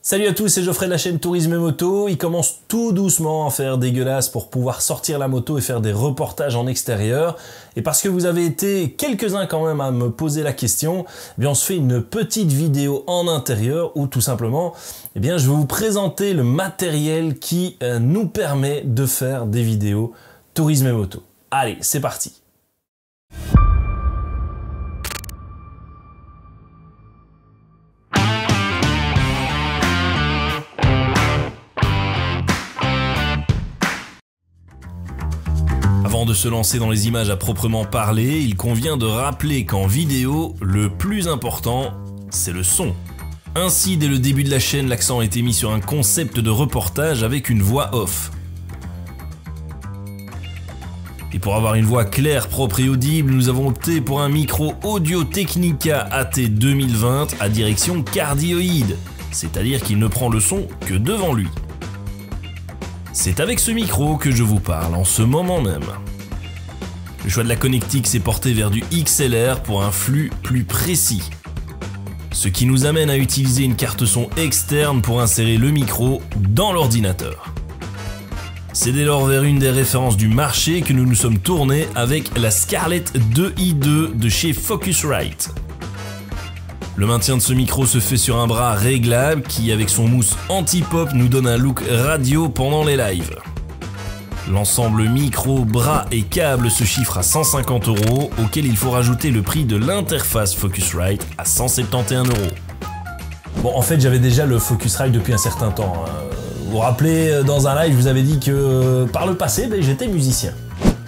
Salut à tous, c'est Geoffrey de la chaîne Tourisme et Moto. Il commence tout doucement à faire dégueulasse pour pouvoir sortir la moto et faire des reportages en extérieur. Et parce que vous avez été quelques-uns quand même à me poser la question, eh bien on se fait une petite vidéo en intérieur où tout simplement, eh bien je vais vous présenter le matériel qui nous permet de faire des vidéos Tourisme et Moto. Allez, c'est parti. Avant de se lancer dans les images à proprement parler, il convient de rappeler qu'en vidéo, le plus important, c'est le son. Ainsi, dès le début de la chaîne, l'accent a été mis sur un concept de reportage avec une voix off. Et pour avoir une voix claire, propre et audible, nous avons opté pour un micro Audio-Technica AT 2020 à direction cardioïde, c'est-à-dire qu'il ne prend le son que devant lui. C'est avec ce micro que je vous parle en ce moment même. Le choix de la connectique s'est porté vers du XLR pour un flux plus précis. Ce qui nous amène à utiliser une carte son externe pour insérer le micro dans l'ordinateur. C'est dès lors vers une des références du marché que nous nous sommes tournés avec la Scarlett 2i2 de chez Focusrite. Le maintien de ce micro se fait sur un bras réglable qui, avec son mousse anti-pop, nous donne un look radio pendant les lives. L'ensemble micro, bras et câble se chiffre à 150 €, auquel il faut rajouter le prix de l'interface Focusrite à 171 €. Bon, en fait, j'avais déjà le Focusrite depuis un certain temps. Vous vous rappelez, dans un live, je vous avais dit que par le passé, j'étais musicien.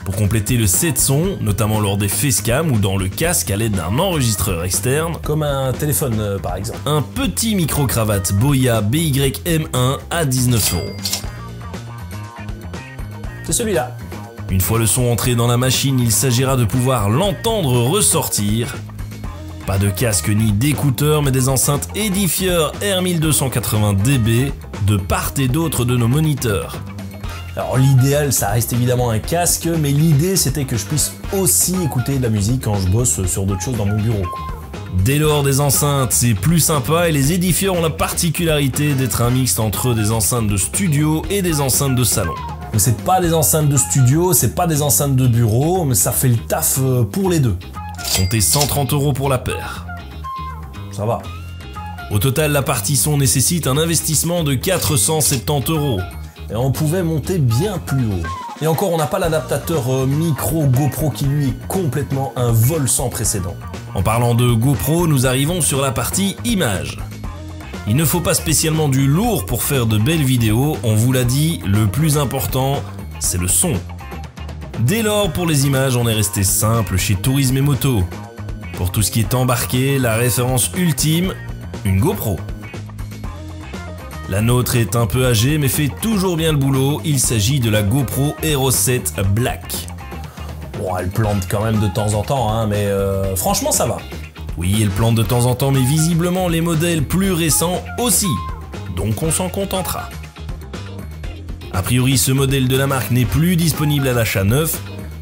Pour compléter le set son, notamment lors des facecam ou dans le casque à l'aide d'un enregistreur externe, comme un téléphone par exemple, un petit micro-cravate Boya BY-M1 à 19 €. C'est celui-là. Une fois le son entré dans la machine, il s'agira de pouvoir l'entendre ressortir. Pas de casque ni d'écouteurs, mais des enceintes Edifier R1280 dB de part et d'autre de nos moniteurs. Alors l'idéal, ça reste évidemment un casque, mais l'idée c'était que je puisse aussi écouter de la musique quand je bosse sur d'autres choses dans mon bureau. Dès lors, des enceintes, c'est plus sympa et les Edifier ont la particularité d'être un mixte entre des enceintes de studio et des enceintes de salon. Donc c'est pas des enceintes de studio, c'est pas des enceintes de bureau, mais ça fait le taf pour les deux. Comptez 130 € pour la paire. Ça va. Au total, la partie son nécessite un investissement de 470 €. Et on pouvait monter bien plus haut. Et encore, on n'a pas l'adaptateur micro GoPro qui lui est complètement un vol sans précédent. En parlant de GoPro, nous arrivons sur la partie image. Il ne faut pas spécialement du lourd pour faire de belles vidéos, on vous l'a dit, le plus important, c'est le son. Dès lors, pour les images, on est resté simple chez Tourisme et Moto. Pour tout ce qui est embarqué, la référence ultime, une GoPro. La nôtre est un peu âgée mais fait toujours bien le boulot, il s'agit de la GoPro Hero 7 Black. Bon, elle plante quand même de temps en temps, hein, mais franchement ça va. Oui, elle plante de temps en temps, mais visiblement les modèles plus récents aussi, donc on s'en contentera. A priori, ce modèle de la marque n'est plus disponible à l'achat neuf,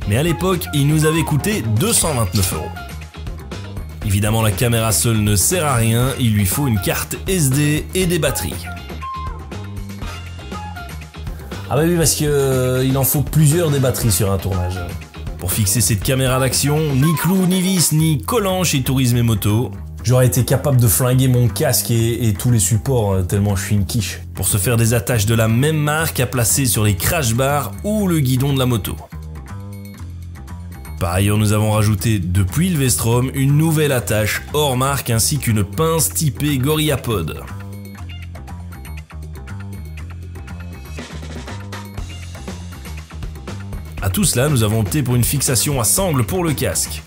mais à l'époque, il nous avait coûté 229 €. Évidemment, la caméra seule ne sert à rien, il lui faut une carte SD et des batteries. Ah bah oui, parce que il en faut plusieurs des batteries sur un tournage. Pour fixer cette caméra d'action, ni clou, ni vis, ni collant chez Tourisme et Moto. J'aurais été capable de flinguer mon casque et tous les supports tellement je suis une quiche. Pour se faire des attaches de la même marque à placer sur les crash bars ou le guidon de la moto. Par ailleurs, nous avons rajouté depuis le Vestrom une nouvelle attache hors marque ainsi qu'une pince typée GorillaPod. À tout cela, nous avons opté pour une fixation à sangle pour le casque.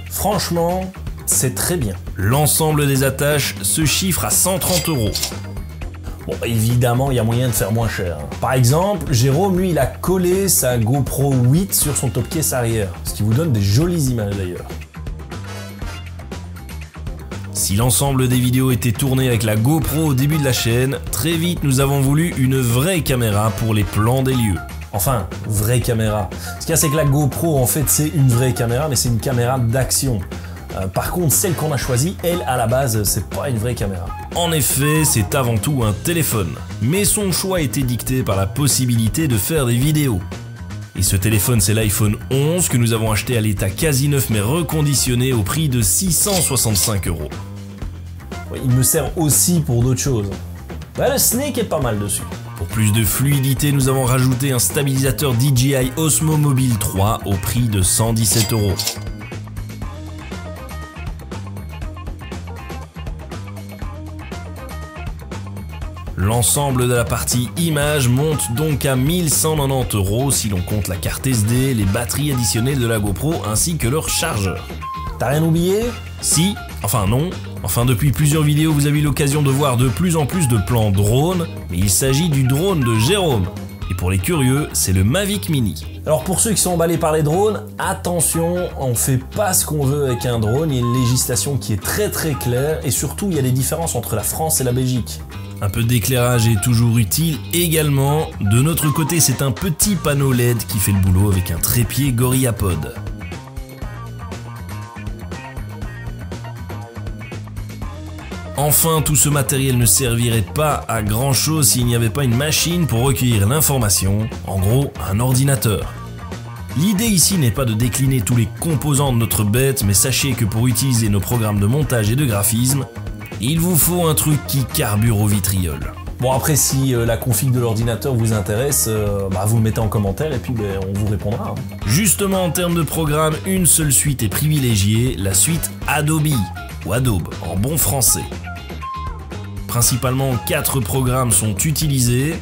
Franchement, c'est très bien. L'ensemble des attaches se chiffre à 130 €. Bon, évidemment, il y a moyen de faire moins cher. Par exemple, Jérôme, lui, il a collé sa GoPro 8 sur son top case arrière, ce qui vous donne des jolies images d'ailleurs. Si l'ensemble des vidéos était tourné avec la GoPro au début de la chaîne, très vite nous avons voulu une vraie caméra pour les plans des lieux. Enfin, vraie caméra. Ce qu'il y a, c'est que la GoPro, en fait, c'est une vraie caméra, mais c'est une caméra d'action. Par contre, celle qu'on a choisie, elle, à la base, c'est pas une vraie caméra. En effet, c'est avant tout un téléphone. Mais son choix était dicté par la possibilité de faire des vidéos. Et ce téléphone, c'est l'iPhone 11 que nous avons acheté à l'état quasi neuf mais reconditionné au prix de 665 €. Il me sert aussi pour d'autres choses. Bah, le Snake est pas mal dessus. Pour plus de fluidité, nous avons rajouté un stabilisateur DJI Osmo Mobile 3 au prix de 117 €. L'ensemble de la partie image monte donc à 1190 € si l'on compte la carte SD, les batteries additionnelles de la GoPro ainsi que leur chargeur. T'as rien oublié? Si, enfin non. Enfin, depuis plusieurs vidéos, vous avez eu l'occasion de voir de plus en plus de plans drone, mais il s'agit du drone de Jérôme. Et pour les curieux, c'est le Mavic Mini. Alors pour ceux qui sont emballés par les drones, attention, on fait pas ce qu'on veut avec un drone, il y a une législation qui est très claire et surtout il y a des différences entre la France et la Belgique. Un peu d'éclairage est toujours utile également. De notre côté, c'est un petit panneau LED qui fait le boulot avec un trépied GorillaPod. Enfin, tout ce matériel ne servirait pas à grand chose s'il n'y avait pas une machine pour recueillir l'information, en gros un ordinateur. L'idée ici n'est pas de décliner tous les composants de notre bête, mais sachez que pour utiliser nos programmes de montage et de graphisme, il vous faut un truc qui carbure au vitriol. Bon après si la config de l'ordinateur vous intéresse, vous le mettez en commentaire et puis on vous répondra. Justement en termes de programme, une seule suite est privilégiée, la suite Adobe, ou Adobe en bon français. Principalement 4 programmes sont utilisés,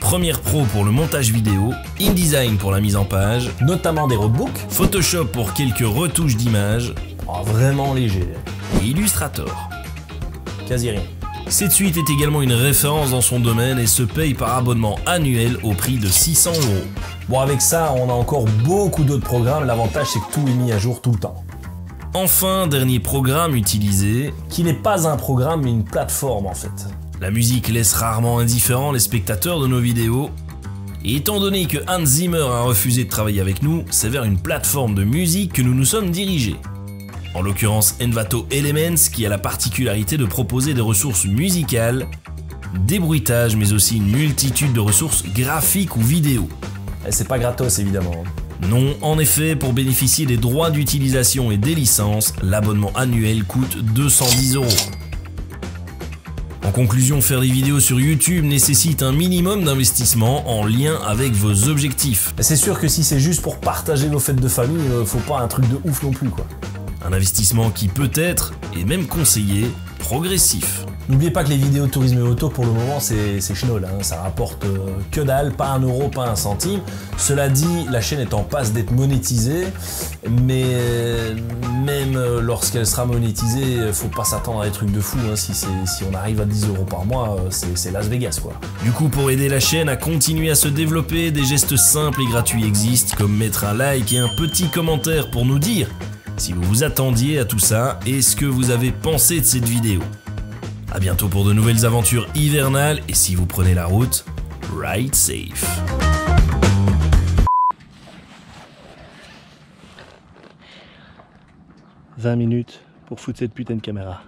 Premiere Pro pour le montage vidéo, InDesign pour la mise en page, notamment des roadbooks, Photoshop pour quelques retouches d'images, vraiment léger, et Illustrator. Quasi rien. Cette suite est également une référence dans son domaine et se paye par abonnement annuel au prix de 600 €. Bon avec ça, on a encore beaucoup d'autres programmes, l'avantage c'est que tout est mis à jour tout le temps. Enfin, dernier programme utilisé, qui n'est pas un programme mais une plateforme en fait. La musique laisse rarement indifférents les spectateurs de nos vidéos. Et étant donné que Hans Zimmer a refusé de travailler avec nous, c'est vers une plateforme de musique que nous nous sommes dirigés. En l'occurrence Envato Elements qui a la particularité de proposer des ressources musicales, des bruitages mais aussi une multitude de ressources graphiques ou vidéo. Et c'est pas gratos évidemment. Non, en effet, pour bénéficier des droits d'utilisation et des licences, l'abonnement annuel coûte 210 €. En conclusion, faire des vidéos sur YouTube nécessite un minimum d'investissement en lien avec vos objectifs. C'est sûr que si c'est juste pour partager vos fêtes de famille, faut pas un truc de ouf non plus quoi. Un investissement qui peut être, et même conseillé, progressif. N'oubliez pas que les vidéos de tourisme et auto pour le moment c'est chenol, ça rapporte que dalle, pas 1 €, pas 1 centime. Cela dit, la chaîne est en passe d'être monétisée, mais même lorsqu'elle sera monétisée, faut pas s'attendre à des trucs de fou, si on arrive à 10 € par mois, c'est Las Vegas quoi. Du coup, pour aider la chaîne à continuer à se développer, des gestes simples et gratuits existent, comme mettre un like et un petit commentaire pour nous dire si vous vous attendiez à tout ça et ce que vous avez pensé de cette vidéo. A bientôt pour de nouvelles aventures hivernales et si vous prenez la route, ride safe. « 20 minutes pour foutre cette putain de caméra.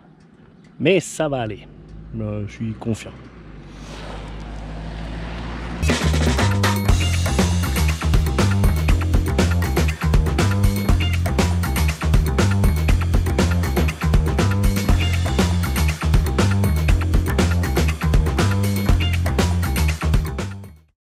Mais ça va aller. Je suis confiant.